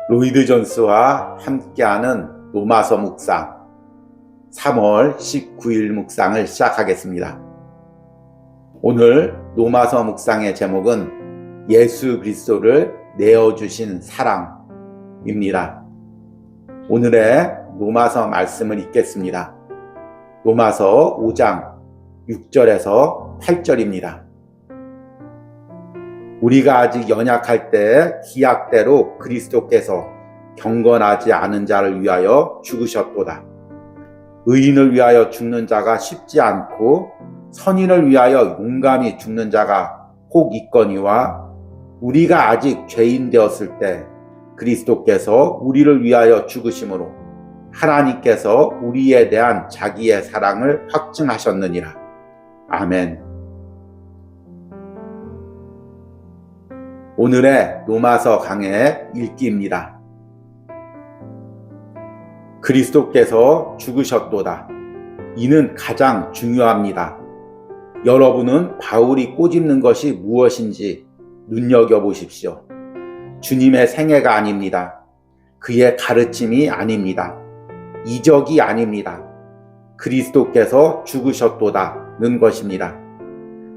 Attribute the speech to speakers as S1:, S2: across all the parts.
S1: 로이드 존스와 함께하는 로마서 묵상 3월 19일 묵상을 시작하겠습니다. 오늘 로마서 묵상의 제목은 예수 그리스도를 내어주신 사랑입니다. 오늘의 로마서 말씀을 읽겠습니다. 로마서 5장 6절에서 8절입니다. 우리가 아직 연약할 때 기약대로 그리스도께서 경건하지 않은 자를 위하여 죽으셨도다. 의인을 위하여 죽는 자가 쉽지 않고 선인을 위하여 용감히 죽는 자가 혹 있거니와 우리가 아직 죄인 되었을 때 그리스도께서 우리를 위하여 죽으심으로 하나님께서 우리에 대한 자기의 사랑을 확증하셨느니라. 아멘. 오늘의 로마서 강의 읽기입니다. 그리스도께서 죽으셨도다. 이는 가장 중요합니다. 여러분은 바울이 꼬집는 것이 무엇인지 눈여겨보십시오. 주님의 생애가 아닙니다. 그의 가르침이 아닙니다. 이적이 아닙니다. 그리스도께서 죽으셨도다는 것입니다.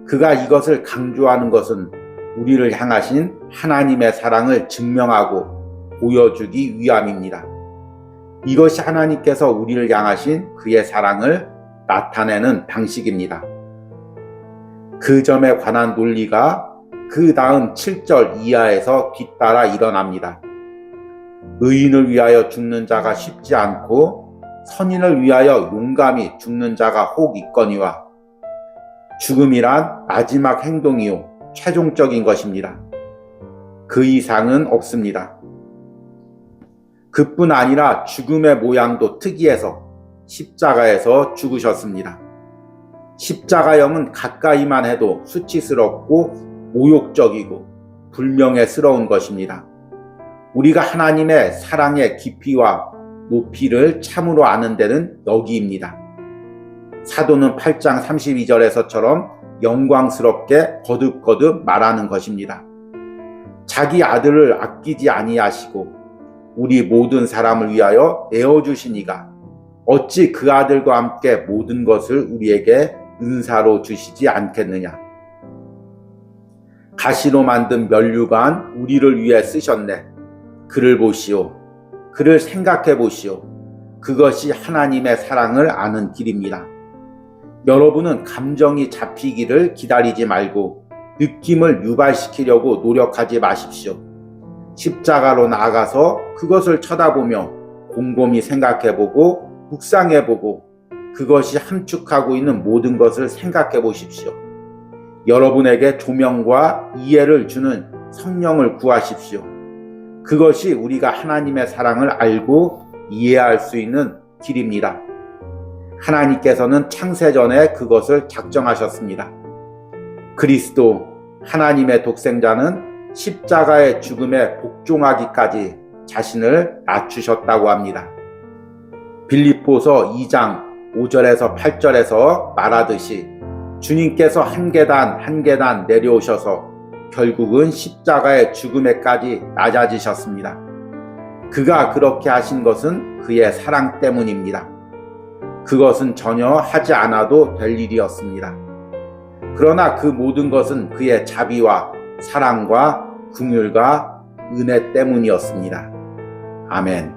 S1: 그가 이것을 강조하는 것은 우리를 향하신 하나님의 사랑을 증명하고 보여주기 위함입니다. 이것이 하나님께서 우리를 향하신 그의 사랑을 나타내는 방식입니다. 그 점에 관한 논리가 그 다음 7절 이하에서 뒤따라 일어납니다. 의인을 위하여 죽는 자가 쉽지 않고 선인을 위하여 용감히 죽는 자가 혹 있거니와 죽음이란 마지막 행동이요 최종적인 것입니다. 그 이상은 없습니다. 그뿐 아니라 죽음의 모양도 특이해서 십자가에서 죽으셨습니다. 십자가형은 가까이만 해도 수치스럽고 모욕적이고 불명예스러운 것입니다. 우리가 하나님의 사랑의 깊이와 높이를 참으로 아는 데는 여기입니다. 사도는 8장 32절에서처럼 영광스럽게 거듭거듭 말하는 것입니다. 자기 아들을 아끼지 아니하시고 우리 모든 사람을 위하여 내어주신 이가 어찌 그 아들과 함께 모든 것을 우리에게 은사로 주시지 않겠느냐. 가시로 만든 면류관 우리를 위해 쓰셨네. 그를 보시오. 그를 생각해 보시오. 그것이 하나님의 사랑을 아는 길입니다. 여러분은 감정이 잡히기를 기다리지 말고 느낌을 유발시키려고 노력하지 마십시오. 십자가로 나아가서 그것을 쳐다보며 곰곰이 생각해보고 묵상해보고 그것이 함축하고 있는 모든 것을 생각해 보십시오. 여러분에게 조명과 이해를 주는 성령을 구하십시오. 그것이 우리가 하나님의 사랑을 알고 이해할 수 있는 길입니다. 하나님께서는 창세전에 그것을 작정하셨습니다. 그리스도 하나님의 독생자는 십자가의 죽음에 복종하기까지 자신을 낮추셨다고 합니다. 빌립보서 2장 5절에서 8절에서 말하듯이 주님께서 한 계단 한 계단 내려오셔서 결국은 십자가의 죽음에까지 낮아지셨습니다. 그가 그렇게 하신 것은 그의 사랑 때문입니다. 그것은 전혀 하지 않아도 될 일이었습니다. 그러나 그 모든 것은 그의 자비와 사랑과 긍휼과 은혜 때문이었습니다. 아멘.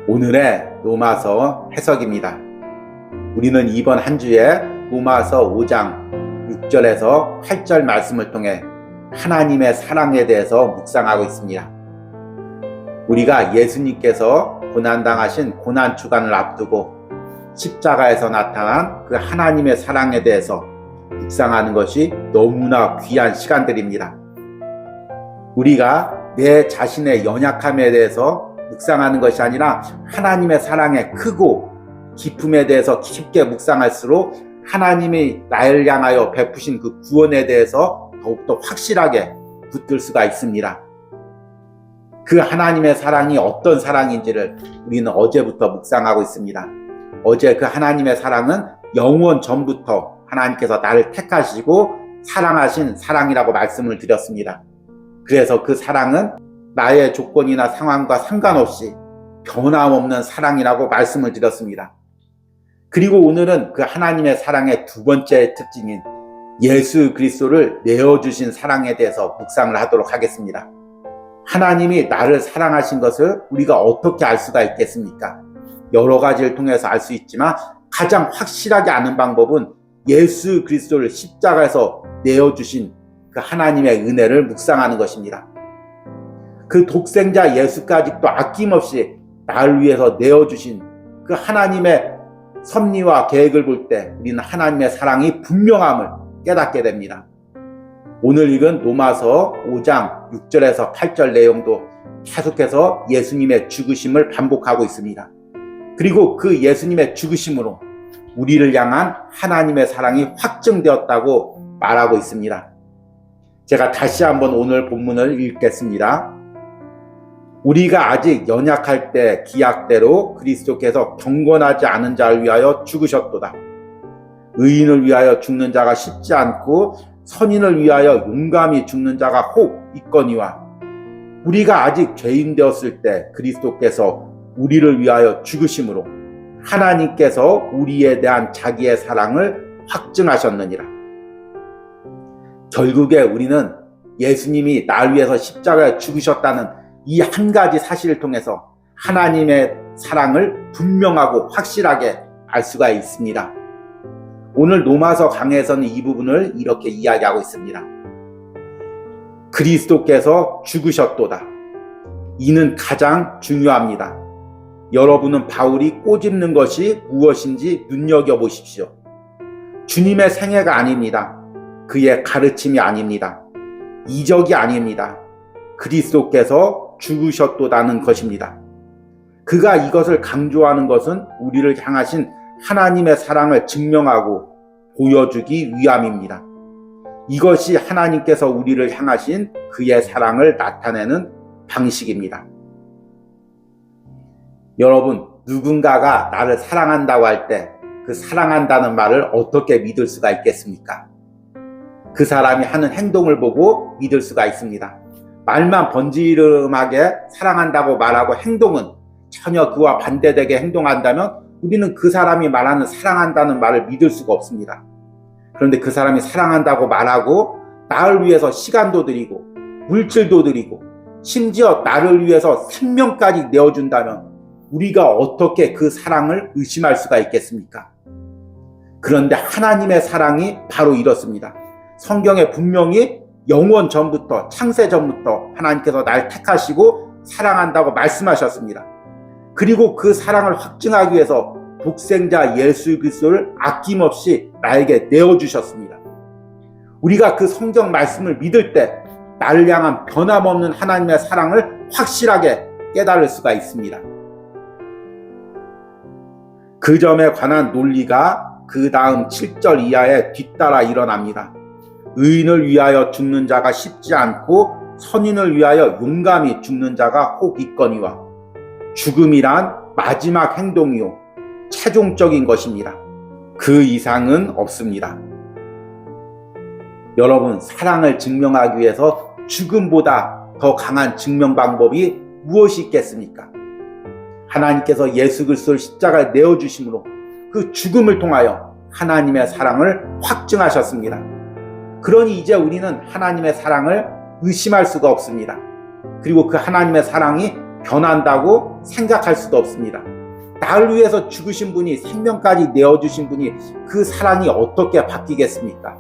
S1: 오늘의 로마서 해석입니다. 우리는 이번 한 주에 로마서 5장 6절에서 8절 말씀을 통해 하나님의 사랑에 대해서 묵상하고 있습니다. 우리가 예수님께서 고난당하신 고난주간을 앞두고 십자가에서 나타난 그 하나님의 사랑에 대해서 묵상하는 것이 너무나 귀한 시간들입니다. 우리가 내 자신의 연약함에 대해서 묵상하는 것이 아니라 하나님의 사랑의 크고 깊음에 대해서 깊게 묵상할수록 하나님이 나를 향하여 베푸신 그 구원에 대해서 더욱더 확실하게 붙들 수가 있습니다. 그 하나님의 사랑이 어떤 사랑인지를 우리는 어제부터 묵상하고 있습니다. 어제 그 하나님의 사랑은 영원 전부터 하나님께서 나를 택하시고 사랑하신 사랑이라고 말씀을 드렸습니다. 그래서 그 사랑은 나의 조건이나 상황과 상관없이 변함없는 사랑이라고 말씀을 드렸습니다. 그리고 오늘은 그 하나님의 사랑의 두 번째 특징인 예수 그리스도를 내어주신 사랑에 대해서 묵상을 하도록 하겠습니다. 하나님이 나를 사랑하신 것을 우리가 어떻게 알 수가 있겠습니까? 여러 가지를 통해서 알 수 있지만 가장 확실하게 아는 방법은 예수 그리스도를 십자가에서 내어주신 그 하나님의 은혜를 묵상하는 것입니다. 그 독생자 예수까지도 아낌없이 나를 위해서 내어주신 그 하나님의 섭리와 계획을 볼 때 우리는 하나님의 사랑이 분명함을 깨닫게 됩니다. 오늘 읽은 로마서 5장 6절에서 8절 내용도 계속해서 예수님의 죽으심을 반복하고 있습니다. 그리고 그 예수님의 죽으심으로 우리를 향한 하나님의 사랑이 확증되었다고 말하고 있습니다. 제가 다시 한번 오늘 본문을 읽겠습니다. 우리가 아직 연약할 때 기약대로 그리스도께서 경건하지 않은 자를 위하여 죽으셨도다. 의인을 위하여 죽는 자가 쉽지 않고 선인을 위하여 용감히 죽는 자가 혹 있거니와 우리가 아직 죄인 되었을 때 그리스도께서 우리를 위하여 죽으심으로 하나님께서 우리에 대한 자기의 사랑을 확증하셨느니라. 결국에 우리는 예수님이 나를 위해서 십자가에 죽으셨다는 이 한 가지 사실을 통해서 하나님의 사랑을 분명하고 확실하게 알 수가 있습니다. 오늘 로마서 강해에서는 이 부분을 이렇게 이야기하고 있습니다. 그리스도께서 죽으셨도다. 이는 가장 중요합니다. 여러분은 바울이 꼬집는 것이 무엇인지 눈여겨보십시오. 주님의 생애가 아닙니다. 그의 가르침이 아닙니다. 이적이 아닙니다. 그리스도께서 죽으셨도다는 것입니다. 그가 이것을 강조하는 것은 우리를 향하신 하나님의 사랑을 증명하고 보여주기 위함입니다. 이것이 하나님께서 우리를 향하신 그의 사랑을 나타내는 방식입니다. 여러분, 누군가가 나를 사랑한다고 할 때 그 사랑한다는 말을 어떻게 믿을 수가 있겠습니까? 그 사람이 하는 행동을 보고 믿을 수가 있습니다. 말만 번지르르하게 사랑한다고 말하고 행동은 전혀 그와 반대되게 행동한다면 우리는 그 사람이 말하는 사랑한다는 말을 믿을 수가 없습니다. 그런데 그 사람이 사랑한다고 말하고 나를 위해서 시간도 드리고 물질도 드리고 심지어 나를 위해서 생명까지 내어준다면 우리가 어떻게 그 사랑을 의심할 수가 있겠습니까? 그런데 하나님의 사랑이 바로 이렇습니다. 성경에 분명히 영원 전부터, 창세 전부터 하나님께서 날 택하시고 사랑한다고 말씀하셨습니다. 그리고 그 사랑을 확증하기 위해서 독생자 예수 그리스도를 아낌없이 나에게 내어주셨습니다. 우리가 그 성경 말씀을 믿을 때 나를 향한 변함없는 하나님의 사랑을 확실하게 깨달을 수가 있습니다. 그 점에 관한 논리가 그 다음 7절 이하에 뒤따라 일어납니다. 의인을 위하여 죽는 자가 쉽지 않고 선인을 위하여 용감히 죽는 자가 혹 있거니와 죽음이란 마지막 행동이요 최종적인 것입니다. 그 이상은 없습니다. 여러분, 사랑을 증명하기 위해서 죽음보다 더 강한 증명 방법이 무엇이 있겠습니까? 하나님께서 예수 그리스도를 십자가에 내어주심으로 그 죽음을 통하여 하나님의 사랑을 확증하셨습니다. 그러니 이제 우리는 하나님의 사랑을 의심할 수가 없습니다. 그리고 그 하나님의 사랑이 변한다고 생각할 수도 없습니다. 나를 위해서 죽으신 분이, 생명까지 내어주신 분이 그 사랑이 어떻게 바뀌겠습니까?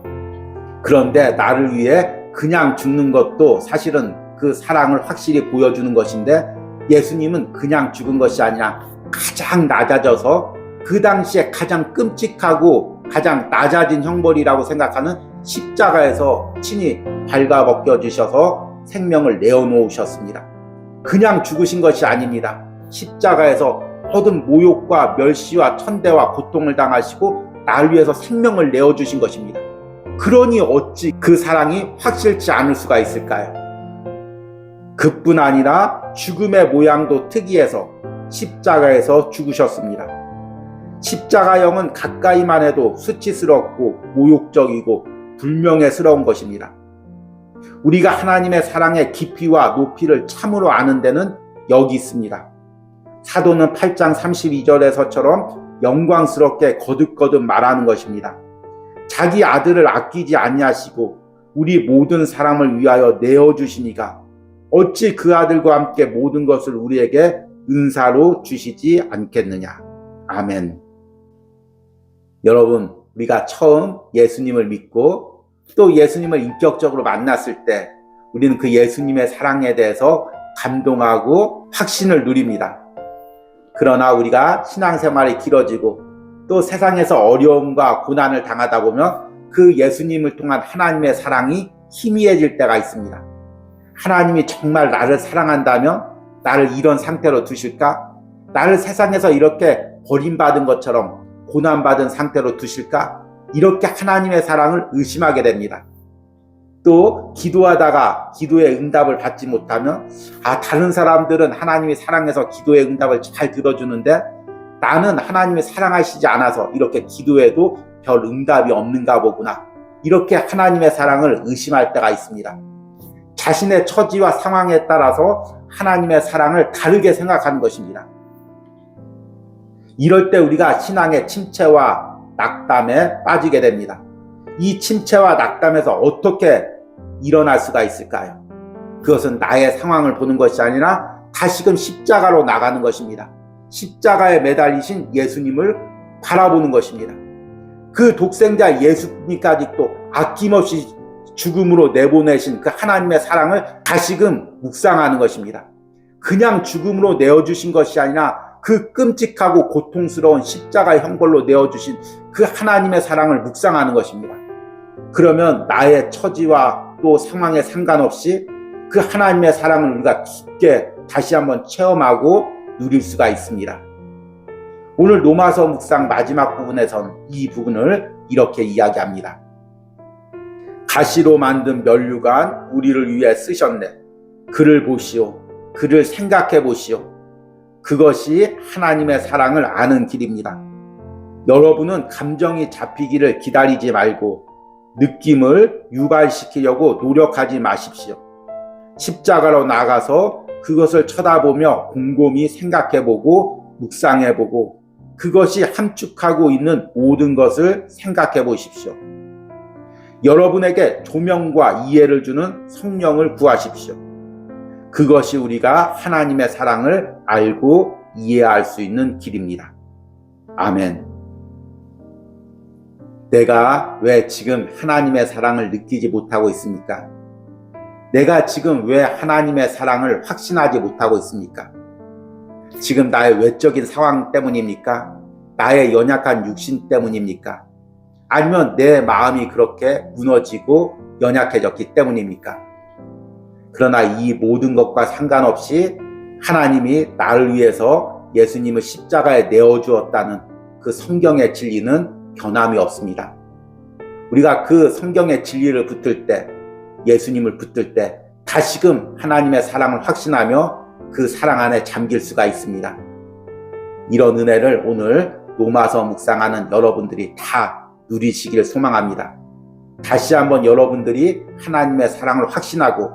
S1: 그런데 나를 위해 그냥 죽는 것도 사실은 그 사랑을 확실히 보여주는 것인데 예수님은 그냥 죽은 것이 아니라 가장 낮아져서 그 당시에 가장 끔찍하고 가장 낮아진 형벌이라고 생각하는 십자가에서 친히 발가벗겨주셔서 생명을 내어놓으셨습니다. 그냥 죽으신 것이 아닙니다. 십자가에서 모든 모욕과 멸시와 천대와 고통을 당하시고 나를 위해서 생명을 내어주신 것입니다. 그러니 어찌 그 사랑이 확실치 않을 수가 있을까요? 그뿐 아니라 죽음의 모양도 특이해서 십자가에서 죽으셨습니다. 십자가형은 가까이만 해도 수치스럽고 모욕적이고 불명예스러운 것입니다. 우리가 하나님의 사랑의 깊이와 높이를 참으로 아는 데는 여기 있습니다. 사도는 8장 32절에서처럼 영광스럽게 거듭거듭 말하는 것입니다. 자기 아들을 아끼지 아니하시고 우리 모든 사람을 위하여 내어주시니가 어찌 그 아들과 함께 모든 것을 우리에게 은사로 주시지 않겠느냐. 아멘. 여러분, 우리가 처음 예수님을 믿고 또 예수님을 인격적으로 만났을 때 우리는 그 예수님의 사랑에 대해서 감동하고 확신을 누립니다. 그러나 우리가 신앙생활이 길어지고 또 세상에서 어려움과 고난을 당하다 보면 그 예수님을 통한 하나님의 사랑이 희미해질 때가 있습니다. 하나님이 정말 나를 사랑한다면 나를 이런 상태로 두실까? 나를 세상에서 이렇게 버림받은 것처럼 고난받은 상태로 두실까? 이렇게 하나님의 사랑을 의심하게 됩니다. 또 기도하다가 기도의 응답을 받지 못하면 다른 사람들은 하나님이 사랑해서 기도의 응답을 잘 들어주는데 나는 하나님이 사랑하시지 않아서 이렇게 기도해도 별 응답이 없는가 보구나. 이렇게 하나님의 사랑을 의심할 때가 있습니다. 자신의 처지와 상황에 따라서 하나님의 사랑을 다르게 생각하는 것입니다. 이럴 때 우리가 신앙의 침체와 낙담에 빠지게 됩니다. 이 침체와 낙담에서 어떻게 일어날 수가 있을까요? 그것은 나의 상황을 보는 것이 아니라 다시금 십자가로 나가는 것입니다. 십자가에 매달리신 예수님을 바라보는 것입니다. 그 독생자 예수님까지 또 아낌없이 죽음으로 내보내신 그 하나님의 사랑을 다시금 묵상하는 것입니다. 그냥 죽음으로 내어주신 것이 아니라 그 끔찍하고 고통스러운 십자가의 형벌로 내어주신 그 하나님의 사랑을 묵상하는 것입니다. 그러면 나의 처지와 또 상황에 상관없이 그 하나님의 사랑을 우리가 깊게 다시 한번 체험하고 누릴 수가 있습니다. 오늘 로마서 묵상 마지막 부분에선 이 부분을 이렇게 이야기합니다. 가시로 만든 면류관 우리를 위해 쓰셨네. 그를 보시오. 그를 생각해 보시오. 그것이 하나님의 사랑을 아는 길입니다. 여러분은 감정이 잡히기를 기다리지 말고 느낌을 유발시키려고 노력하지 마십시오. 십자가로 나가서 그것을 쳐다보며 곰곰이 생각해보고 묵상해보고 그것이 함축하고 있는 모든 것을 생각해 보십시오. 여러분에게 조명과 이해를 주는 성령을 구하십시오. 그것이 우리가 하나님의 사랑을 알고 이해할 수 있는 길입니다. 아멘. 내가 왜 지금 하나님의 사랑을 느끼지 못하고 있습니까? 내가 지금 왜 하나님의 사랑을 확신하지 못하고 있습니까? 지금 나의 외적인 상황 때문입니까? 나의 연약한 육신 때문입니까? 아니면 내 마음이 그렇게 무너지고 연약해졌기 때문입니까? 그러나 이 모든 것과 상관없이 하나님이 나를 위해서 예수님을 십자가에 내어주었다는 그 성경의 진리는 변함이 없습니다. 우리가 그 성경의 진리를 붙들 때, 예수님을 붙들 때 다시금 하나님의 사랑을 확신하며 그 사랑 안에 잠길 수가 있습니다. 이런 은혜를 오늘 로마서 묵상하는 여러분들이 다 누리시길 소망합니다. 다시 한번 여러분들이 하나님의 사랑을 확신하고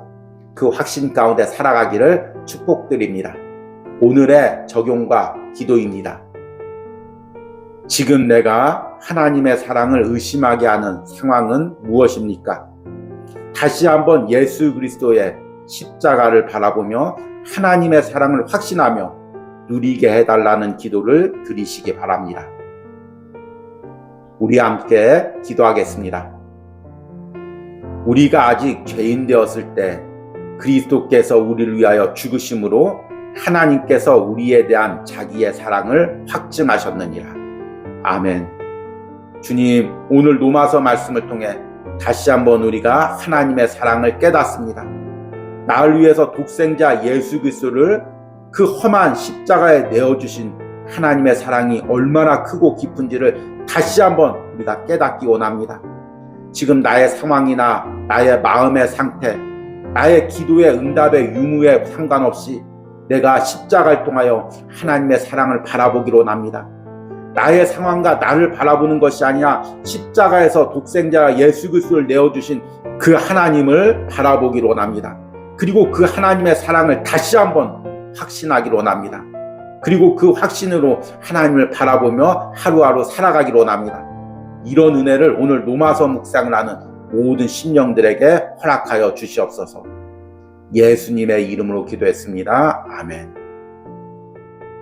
S1: 그 확신 가운데 살아가기를 축복드립니다. 오늘의 적용과 기도입니다. 지금 내가 하나님의 사랑을 의심하게 하는 상황은 무엇입니까? 다시 한번 예수 그리스도의 십자가를 바라보며 하나님의 사랑을 확신하며 누리게 해달라는 기도를 드리시기 바랍니다. 우리 함께 기도하겠습니다. 우리가 아직 죄인 되었을 때 그리스도께서 우리를 위하여 죽으심으로 하나님께서 우리에 대한 자기의 사랑을 확증하셨느니라. 아멘. 주님, 오늘 로마서 말씀을 통해 다시 한번 우리가 하나님의 사랑을 깨닫습니다. 나를 위해서 독생자 예수 그리스도를 그 험한 십자가에 내어주신 하나님의 사랑이 얼마나 크고 깊은지를 다시 한번 우리가 깨닫기 원합니다. 지금 나의 상황이나 나의 마음의 상태, 나의 기도의 응답의 유무에 상관없이 내가 십자가를 통하여 하나님의 사랑을 바라보기로 원합니다. 나의 상황과 나를 바라보는 것이 아니라 십자가에서 독생자 예수 그리스도를 내어주신 그 하나님을 바라보기로 원합니다. 그리고 그 하나님의 사랑을 다시 한번 확신하기로 원합니다. 그리고 그 확신으로 하나님을 바라보며 하루하루 살아가기로 원합니다. 이런 은혜를 오늘 로마서 묵상을 하는 모든 심령들에게 허락하여 주시옵소서. 예수님의 이름으로 기도했습니다. 아멘.